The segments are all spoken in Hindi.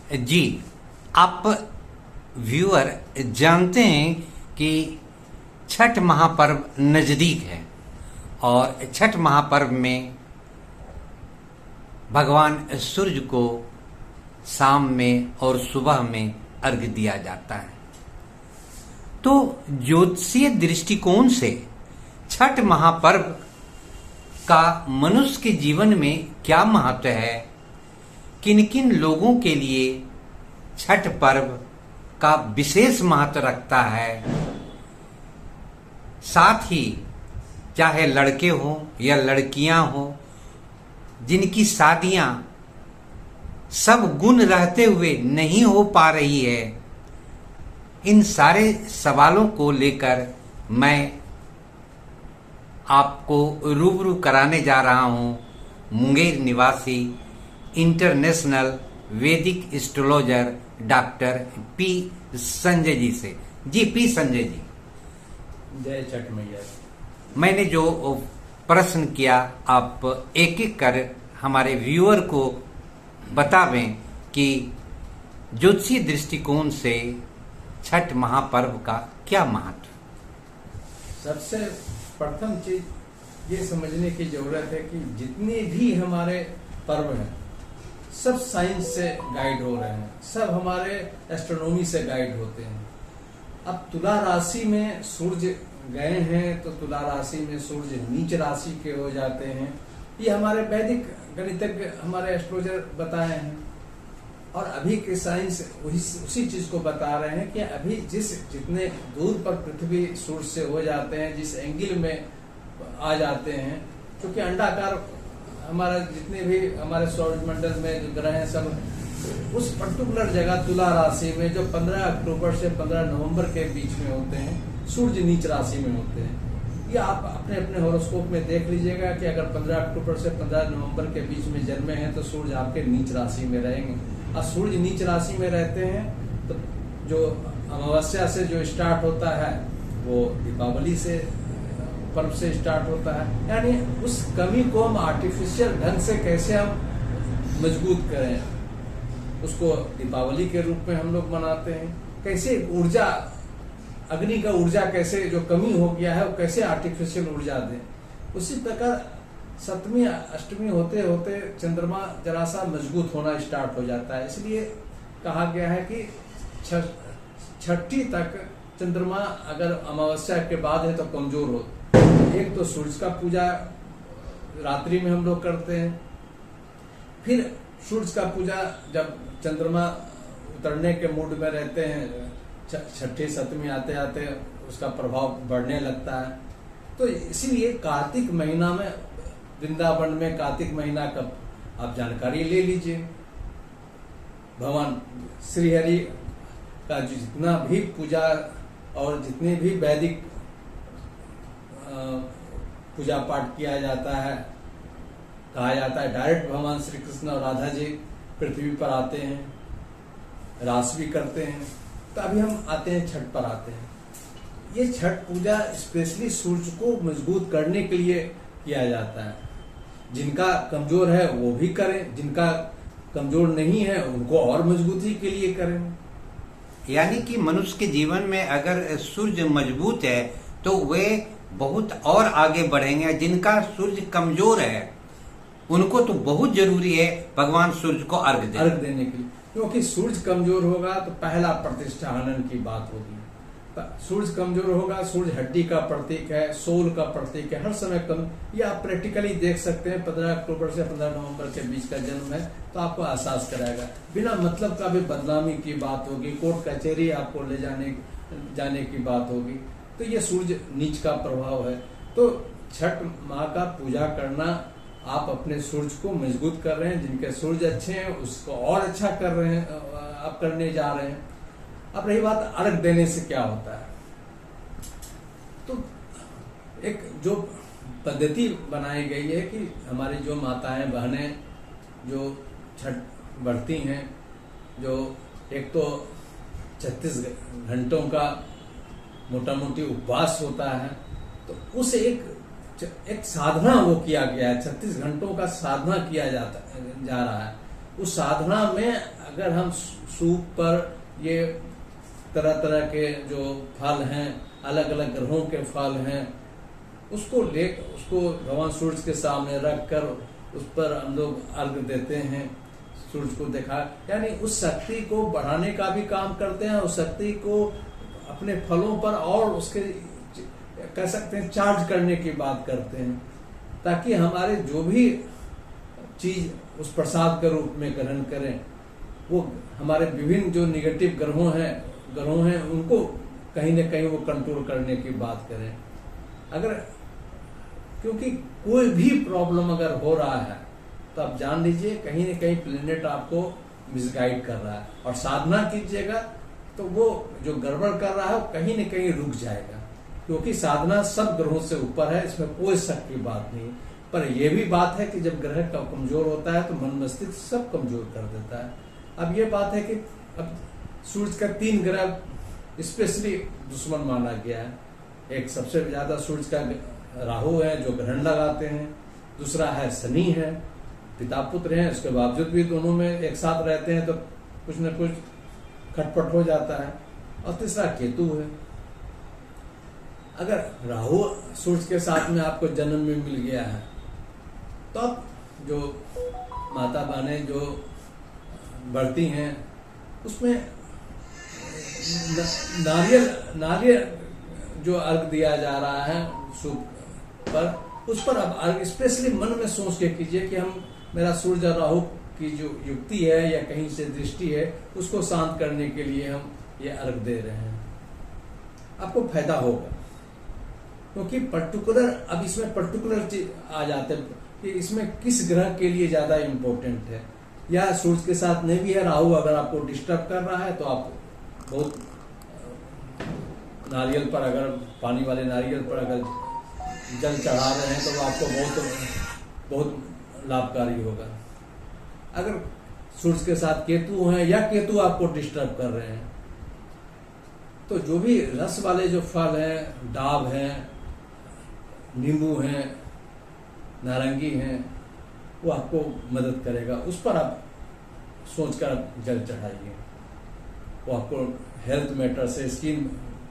जी, आप व्यूअर जानते हैं कि छठ महापर्व नज़दीक है और छठ महापर्व में भगवान सूर्य को शाम में और सुबह में अर्घ्य दिया जाता है। तो ज्योतिषीय दृष्टिकोण से छठ महापर्व का मनुष्य के जीवन में क्या महत्व है, किन किन लोगों के लिए छठ पर्व का विशेष महत्व रखता है, साथ ही चाहे लड़के हों या लड़कियां हों जिनकी शादियां सब गुण रहते हुए नहीं हो पा रही है, इन सारे सवालों को लेकर मैं आपको रूबरू कराने जा रहा हूं मुंगेर निवासी इंटरनेशनल वैदिक astrologer doctor P Sanjay ji से। जी पी संजय जी, जय छठ मैया। मैंने जो प्रश्न किया आप एक एक कर हमारे व्यूअर को बतावें कि ज्योतिषीय दृष्टिकोण से छठ महापर्व का क्या महत्व। सबसे प्रथम चीज ये समझने की जरूरत है कि जितने भी हमारे पर्व हैं सब साइंस से गाइड हो रहे हैं, सब हमारे एस्ट्रोनॉमी से गाइड होते हैं। अब तुला राशि में सूर्य गए हैं तो तुला राशि में सूर्य नीच राशि के हो जाते हैं। ये हमारे वैदिक गणितज्ञ हमारे एस्ट्रोलॉजर बताए हैं और अभी के साइंस उसी चीज को बता रहे हैं कि अभी जितने दूर पर पृथ्वी सूर्य से हो जाते हैं, जिस एंगल में आ जाते हैं, क्योंकि अंडाकार हमारा जितने भी हमारे सौरमंडल में जो ग्रह हैं सब उस पर्टिकुलर जगह तुला राशि में जो 15 अक्टूबर से 15 नवंबर के बीच में होते हैं, सूर्य नीच राशि में होते हैं। ये आप अपने अपने हॉरोस्कोप में देख लीजिएगा कि अगर 15 अक्टूबर से 15 नवंबर के बीच में जन्मे हैं तो सूर्य आपके नीच राशि में रहेंगे। और सूर्य नीच राशि में रहते हैं तो जो अमावस्या से जो स्टार्ट होता है वो दीपावली से पर्व से स्टार्ट होता है। यानी उस कमी को हम आर्टिफिशियल ढंग से कैसे हम मजबूत करें, उसको दीपावली के रूप में हम लोग मनाते हैं। कैसे ऊर्जा, अग्नि का ऊर्जा कैसे जो कमी हो गया है वो कैसे आर्टिफिशियल ऊर्जा दें। उसी प्रकार सप्तमी अष्टमी होते होते चंद्रमा जरा सा मजबूत होना स्टार्ट हो जाता है। इसलिए कहा गया है कि छठी तक चंद्रमा अगर अमावस्या के बाद है तो कमजोर हो। एक तो सूर्य का पूजा रात्रि में हम लोग करते हैं, फिर सूर्य का पूजा जब चंद्रमा उतरने के मूड में रहते हैं, छठी सप्तमी आते आते उसका प्रभाव बढ़ने लगता है। तो इसीलिए कार्तिक महीना में वृंदावन में कार्तिक महीना का आप जानकारी ले लीजिए। भगवान श्री हरि का जितना भी पूजा और जितने भी वैदिक पूजा पाठ किया जाता है, कहा जाता है डायरेक्ट भगवान श्री कृष्ण और राधा जी पृथ्वी पर आते हैं, रास भी करते हैं। तो अभी हम आते हैं छठ पर आते हैं। ये छठ पूजा स्पेशली सूर्य को मजबूत करने के लिए किया जाता है। जिनका कमजोर है वो भी करें, जिनका कमजोर नहीं है उनको और मजबूती के लिए करें। यानी कि मनुष्य के जीवन में अगर सूर्य मजबूत है तो वे बहुत और आगे बढ़ेंगे। जिनका सूर्य कमजोर है उनको तो बहुत जरूरी है भगवान सूर्य को अर्घ्य देने के लिए, क्योंकि सूर्य कमजोर होगा तो पहला प्रतिष्ठा हनन की बात होगी। सूर्य कमजोर होगा, सूर्य हड्डी का प्रतीक है, सोल का प्रतीक है, हर समय कम। ये आप प्रैक्टिकली देख सकते हैं। 15 अक्टूबर से 15 नवंबर के बीच का जन्म है तो आपको एहसास कराएगा। बिना मतलब का भी बदनामी की बात होगी, कोर्ट कचहरी आपको ले जाने की बात होगी। तो ये सूर्य नीच का प्रभाव है। तो छठ माँ का पूजा करना, आप अपने सूर्य को मजबूत कर रहे हैं। जिनके सूर्य अच्छे हैं उसको और अच्छा कर रहे हैं, आप करने जा रहे हैं। अब रही बात अर्घ देने से क्या होता है, तो एक जो पद्धति बनाई गई है कि हमारी जो माताएं बहनें जो छठ बढ़ती हैं, जो एक तो 36 घंटों का मोटा मोटी उपवास होता है, तो उस एक साधना वो किया गया है। 36 घंटों का साधना किया जा रहा है। उस साधना में अगर हम सूप पर ये तरह तरह के जो फल हैं, अलग अलग ग्रहों के फल हैं, उसको भगवान सूर्य के सामने रख कर उस पर हम लोग अर्घ देते हैं, सूर्य को देखा, यानी उस शक्ति को बढ़ाने का भी काम करते हैं, उस शक्ति को अपने फलों पर और उसके कह सकते हैं चार्ज करने की बात करते हैं, ताकि हमारे जो भी चीज उस प्रसाद के रूप में ग्रहण करें, वो हमारे विभिन्न जो निगेटिव ग्रहों हैं उनको कहीं न कहीं वो कंट्रोल करने की बात करें। अगर क्योंकि कोई भी प्रॉब्लम अगर हो रहा है तो आप जान लीजिए कहीं न कहीं प्लेनेट आपको मिसगाइड कर रहा है, और साधना कीजिएगा तो वो जो गड़बड़ कर रहा है वो कहीं न कहीं रुक जाएगा, क्योंकि साधना सब ग्रहों से ऊपर है, इसमें कोई शक की बात नहीं। पर यह भी बात है कि जब ग्रह कमजोर होता है तो मन मस्तिष्क सब कमजोर कर देता है। अब ये बात है कि अब सूर्य का 3 ग्रह स्पेशली दुश्मन माना गया है। एक सबसे ज्यादा सूर्य का राहु है जो ग्रहण लगाते हैं, दूसरा है शनि है, पिता पुत्र हैं, उसके बावजूद भी दोनों में एक साथ रहते हैं तो कुछ न कुछ खटपट हो जाता है, और तीसरा केतु है। अगर राहु सूर्य के साथ में आपको जन्म में मिल गया है तो अब जो माता बहनें जो बढ़ती हैं उसमें नारियल जो अर्घ दिया जा रहा है सूप पर, उस पर अब अर्घ स्पेशली मन में सोच के कीजिए कि हम मेरा सूर्य और राहु की जो युक्ति है या कहीं से दृष्टि है उसको शांत करने के लिए हम ये अर्घ दे रहे हैं। आपको फायदा होगा, क्योंकि पर्टिकुलर अब इसमें पर्टिकुलर चीज आ जाते हैं कि इसमें किस ग्रह के लिए ज्यादा इम्पोर्टेंट है, या सूर्य के साथ नहीं भी है, राहु अगर आपको डिस्टर्ब कर रहा है तो आप बहुत नारियल पर, अगर पानी वाले नारियल पर अगर जल चढ़ा रहे हैं तो वो आपको बहुत लाभकारी होगा। अगर सूर्य के साथ केतु हैं या केतु आपको डिस्टर्ब कर रहे हैं तो जो भी रस वाले जो फल हैं, डाब हैं, नींबू हैं, नारंगी हैं, वो आपको मदद करेगा। उस पर आप सोचकर जल चढ़ाइए, वो आपको हेल्थ मैटर से, स्किन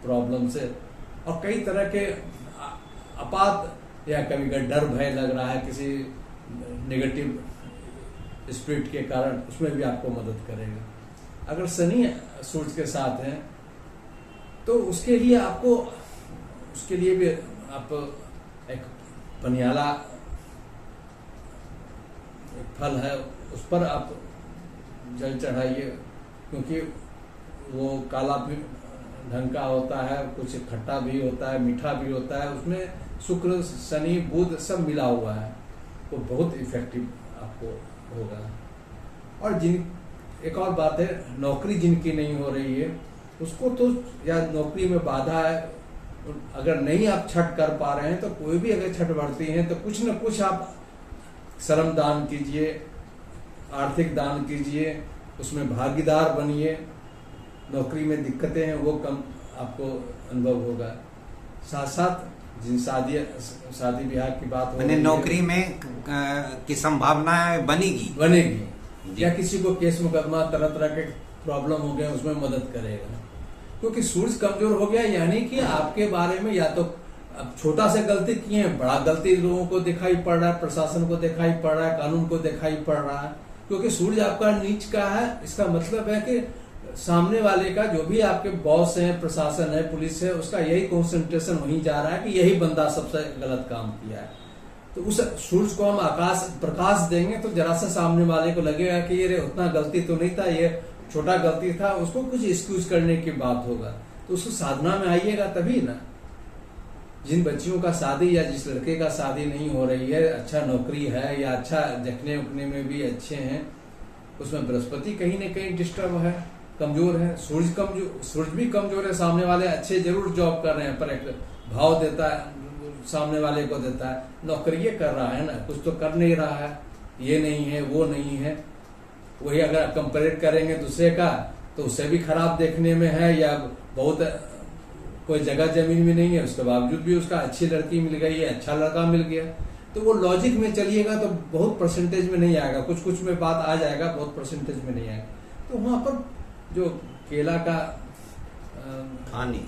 प्रॉब्लम से और कई तरह के आपात या कभी कभी डर भय लग रहा है किसी नेगेटिव स्पिरिट के कारण, उसमें भी आपको मदद करेगा। अगर शनि सूर्य के साथ हैं तो उसके लिए भी आप एक पनियाला फल है उस पर आप जल चढ़ाइए, क्योंकि वो काला भी ढंग का होता है, कुछ खट्टा भी होता है, मीठा भी होता है, उसमें शुक्र शनि बुध सब मिला हुआ है, वो बहुत इफेक्टिव आपको होगा। और एक और बात है, नौकरी जिनकी नहीं हो रही है उसको तो, या नौकरी में बाधा है, अगर नहीं आप छठ कर पा रहे हैं तो कोई भी अगर छठ बढ़ती है तो कुछ न कुछ आप श्रम दान कीजिए, आर्थिक दान कीजिए, उसमें भागीदार बनिए। नौकरी में दिक्कतें हैं वो कम आपको अनुभव होगा। साथ साथ जिन शादी ब्याह की बात हो रही है, नौकरी में की संभावना बनेगी या किसी को केस मुकदमा तरह तरह के प्रॉब्लम हो गए उसमें मदद करेगा, क्योंकि सूर्य कमजोर हो गया, यानी कि आपके बारे में या तो अब छोटा से गलती किए हैं, बड़ा गलती लोगों को दिखाई पड़ रहा है, प्रशासन को दिखाई पड़ रहा है, कानून को दिखाई पड़ रहा है, क्योंकि सूर्य आपका नीच का है। इसका मतलब है कि सामने वाले का जो भी आपके बॉस है, प्रशासन है, पुलिस है, उसका यही कंसंट्रेशन वहीं जा रहा है कि यही बंदा सबसे गलत काम किया है। तो उस सूर्य को हम प्रकाश देंगे तो जरा सा सामने वाले को लगेगा कि ये उतना गलती तो नहीं था, ये छोटा गलती था, उसको कुछ एक्सक्यूज करने की बात होगा। तो उसको साधना में आइएगा तभी ना। जिन बच्चियों का शादी या जिस लड़के का शादी नहीं हो रही है, अच्छा नौकरी है या अच्छा देखने उखने में भी अच्छे हैं, उसमें बृहस्पति कहीं न कहीं डिस्टर्ब है, कमजोर है, सूर्य भी कमजोर है। सामने वाले अच्छे जरूर जॉब कर रहे हैं पर एक भाव देता है, सामने वाले को देता है, नौकरी कर रहा है ना, कुछ तो कर नहीं रहा है, ये नहीं है वो नहीं है। वही अगर कंपेयर करेंगे दूसरे का तो उससे भी खराब देखने में है, या बहुत कोई जगह जमीन भी नहीं है, उसके बावजूद भी उसका अच्छी लड़की मिल गई है, अच्छा लड़का मिल गया, तो वो लॉजिक में चलिएगा तो बहुत परसेंटेज में नहीं आएगा, कुछ कुछ में बात आ जाएगा, बहुत परसेंटेज में नहीं आएगा। तो वहां पर जो केला का खानी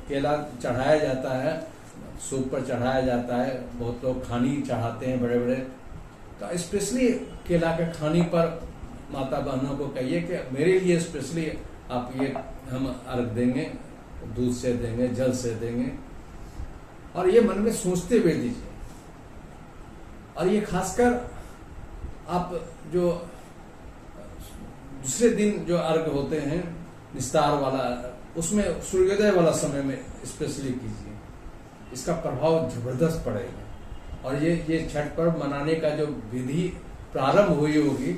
केला चढ़ाया जाता है, सूप पर चढ़ाया जाता है, बहुत लोग खानी चढ़ाते हैं बड़े बड़े। तो स्पेशली केला के खानी पर माता बहनों को कहिए कि मेरे लिए स्पेशली आप ये हम अर्घ देंगे, दूध से देंगे, जल से देंगे, और ये मन में सोचते हुए दीजिए। और ये खासकर आप जो दूसरे दिन जो अर्घ होते हैं निस्तार वाला, उसमें सूर्योदय वाला समय में स्पेशली कीजिए, इसका प्रभाव जबरदस्त पड़ेगा। और ये छठ पर्व मनाने का जो विधि प्रारंभ हुई होगी,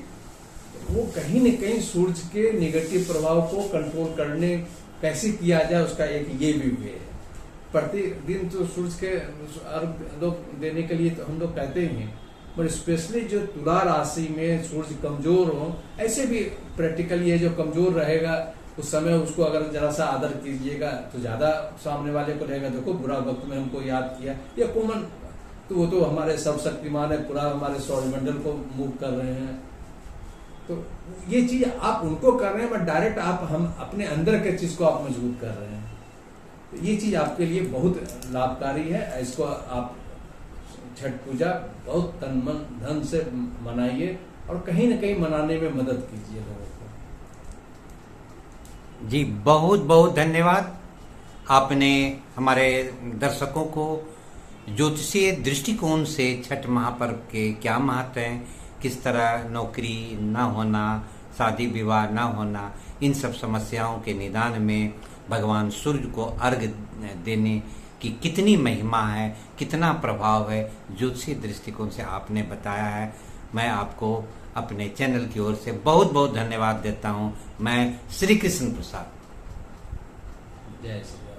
वो कहीं न कहीं सूरज के निगेटिव प्रभाव को कंट्रोल करने कैसे किया जाए, उसका एक ये भी वे है। प्रतिदिन तो सूरज के अर्घ लोग देने के लिए तो हम लोग कहते ही हैं, पर स्पेशली जो तुला राशि में सूरज कमजोर हो, ऐसे भी प्रैक्टिकली ये जो कमजोर रहेगा उस समय उसको अगर जरा सा आदर कीजिएगा तो ज्यादा सामने वाले को रहेगा, देखो बुरा वक्त में हमको याद किया, ये कॉमन, तो वो तो हमारे सर्वशक्तिमान है, पूरा हमारे सौरमंडल को मूव कर रहे हैं। तो ये चीज आप उनको कर रहे हैं, बट डायरेक्ट आप हम अपने अंदर के चीज को आप मजबूत कर रहे हैं। तो ये चीज आपके लिए बहुत लाभकारी है। इसको आप छठ पूजा बहुत तन मन धन से मनाइए और कहीं न कहीं मनाने में मदद कीजिए लोगों को। जी बहुत बहुत धन्यवाद। आपने हमारे दर्शकों को ज्योतिषीय दृष्टिकोण से छठ महापर्व के क्या महत्व हैं, किस तरह नौकरी ना होना, शादी विवाह ना होना, इन सब समस्याओं के निदान में भगवान सूर्य को अर्घ देने की कितनी महिमा है, कितना प्रभाव है, ज्योतिषीय दृष्टिकोण से आपने बताया है। मैं आपको अपने चैनल की ओर से बहुत बहुत धन्यवाद देता हूं। मैं श्री कृष्ण प्रसाद। जय श्री राम।